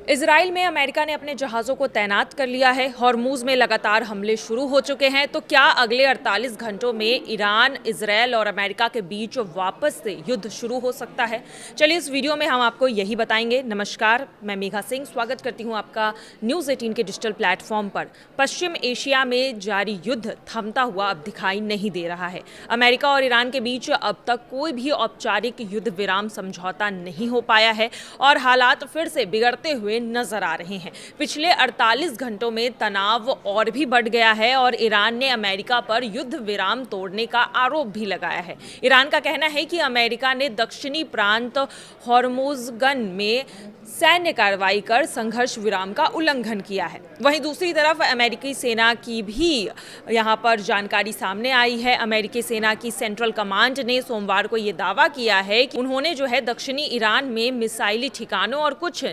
Israel में America ने अपने जहाज़ों को तैनात कर लिया है। हॉर्मूज में लगातार हमले शुरू हो चुके हैं। तो क्या अगले 48 घंटों में ईरान, इजराइल और अमेरिका के बीच वापस से युद्ध शुरू हो सकता है? चलिए इस वीडियो में हम आपको यही बताएंगे। नमस्कार, मैं मेघा सिंह स्वागत करती हूं आपका न्यूज़ 18 के डिजिटल प्लेटफॉर्म पर। पश्चिम एशिया में जारी युद्ध थमता हुआ अब दिखाई नहीं दे रहा है। अमेरिका और ईरान के बीच अब तक कोई भी औपचारिक युद्ध विराम समझौता नहीं हो पाया है और हालात फिर से बिगड़ते हुए नजर आ रहे हैं। पिछले 48 घंटों में तनाव और भी बढ़ गया है और ईरान ने अमेरिका पर युद्ध विराम तोड़ने का आरोप भी लगाया है। ईरान का कहना है कि अमेरिका ने दक्षिणी प्रांत हॉर्मुज़गन में सैन्य कार्रवाई कर संघर्ष विराम का उल्लंघन किया है। वहीं दूसरी तरफ अमेरिकी सेना की भी यहां पर जानकारी सामने आई है। अमेरिकी सेना की सेंट्रल कमांड ने सोमवार को यह दावा किया है कि उन्होंने दक्षिणी ईरान में मिसाइली ठिकानों और कुछ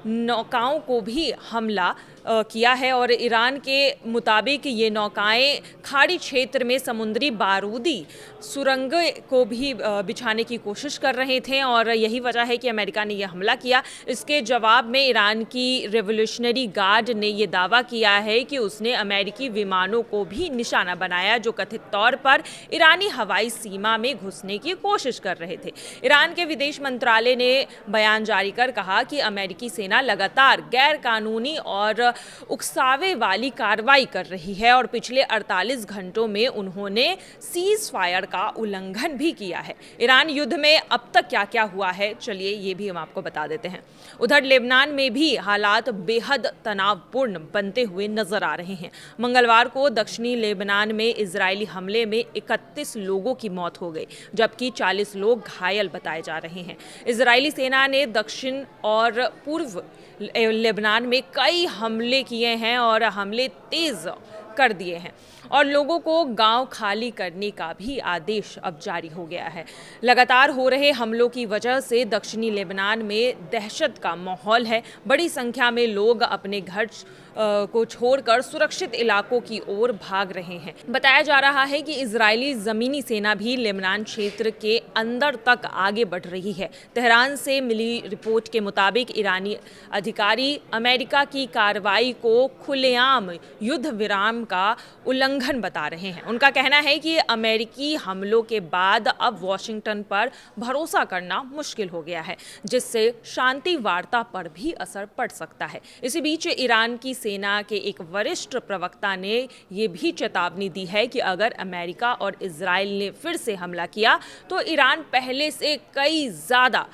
नौकाओं को भी हमला किया है और ईरान के मुताबिक ये नौकाएं खाड़ी क्षेत्र में समुद्री बारूदी सुरंग को भी बिछाने की कोशिश कर रहे थे और यही वजह है कि अमेरिका ने यह हमला किया। इसके जवाब में ईरान की रेवोल्यूशनरी गार्ड ने यह दावा किया है कि उसने अमेरिकी विमानों को भी निशाना बनाया जो कथित तौर पर ईरानी हवाई सीमा में घुसने की कोशिश कर रहे थे। ईरान के विदेश मंत्रालय ने बयान जारी कर कहा कि अमेरिकी सेना लगातार गैर कानूनी और उकसावे वाली कार्रवाई कर रही है और पिछले 48 घंटों में उन्होंने सीज फायर का उल्लंघन भी किया है। ईरान युद्ध में अब तक क्या क्या हुआ है, चलिए ये भी हम आपको बता देते हैं। उधर लेबनान में भी हालात बेहद तनावपूर्ण बनते हुए नजर आ रहे हैं। मंगलवार को दक्षिणी लेबनान में इजरायली हमले में 31 लोगों की मौत हो गई जबकि 40 लोग घायल बताए जा रहे हैं। इजरायली सेना ने दक्षिण और पूर्व लेबनान में कई हमले किए हैं और हमले तेज कर दिए हैं और लोगों को गांव खाली करने का भी आदेश अब जारी हो गया है। लगातार हो रहे हमलों की वजह से दक्षिणी लेबनान में दहशत का माहौल है। बड़ी संख्या में लोग अपने घर को छोड़कर सुरक्षित इलाकों की ओर भाग रहे हैं। बताया जा रहा है कि इजरायली जमीनी सेना भी लेबनान क्षेत्र के अंदर तक आगे बढ़ रही है। तेहरान से मिली रिपोर्ट के मुताबिक ईरानी अधिकारी अमेरिका की कार्रवाई को खुलेआम युद्ध विराम का उल्लंघन बता रहे हैं। उनका कहना है कि अमेरिकी हमलों के बाद अब वॉशिंगटन पर भरोसा करना मुश्किल हो गया है जिससे शांति वार्ता पर भी असर पड़ सकता है। इसी बीच ईरान की सेना के एक वरिष्ठ प्रवक्ता ने यह भी चेतावनी दी है कि अगर अमेरिका और इजराइल ने फिर से हमला किया तो ईरान पहले से कई ज़्यादा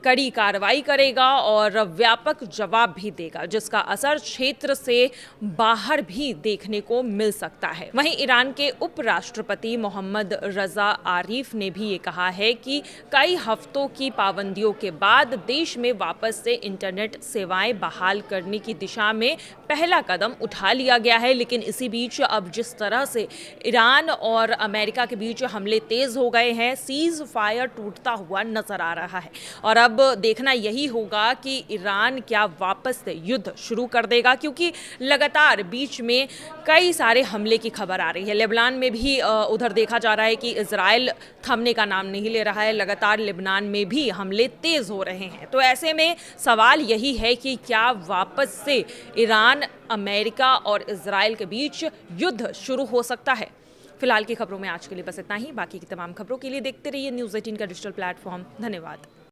कड़ी कार्रवाई करेगा और व्यापक जवाब भी देगा जिसका असर क्षेत्र से बाहर भी देखने को मिल सकता है। वहीं ईरान के उपराष्ट्रपति मोहम्मद रजा आरिफ ने भी ये कहा है कि कई हफ्तों की पाबंदियों के बाद देश में वापस से इंटरनेट सेवाएं बहाल करने की दिशा में पहला कदम उठा लिया गया है। लेकिन इसी बीच अब जिस तरह से ईरान और अमेरिका के बीच हमले तेज हो गए हैं, सीज फायर टूटता हुआ नजर आ रहा है और अब देखना यही होगा कि ईरान क्या वापस से युद्ध शुरू कर देगा क्योंकि लगातार बीच में कई सारे हमले की खबर आ रही है। लेबनान में भी उधर देखा जा रहा है कि इजराइल थमने का नाम नहीं ले रहा है। लगातार लेबनान में भी हमले तेज हो रहे हैं। तो ऐसे में सवाल यही है कि क्या वापस से ईरान, अमेरिका और इजराइल के बीच युद्ध शुरू हो सकता है। फिलहाल की खबरों में आज के लिए बस इतना ही। बाकी की तमाम खबरों के लिए देखते रहिए न्यूज़ 18 का डिजिटल प्लेटफॉर्म। धन्यवाद।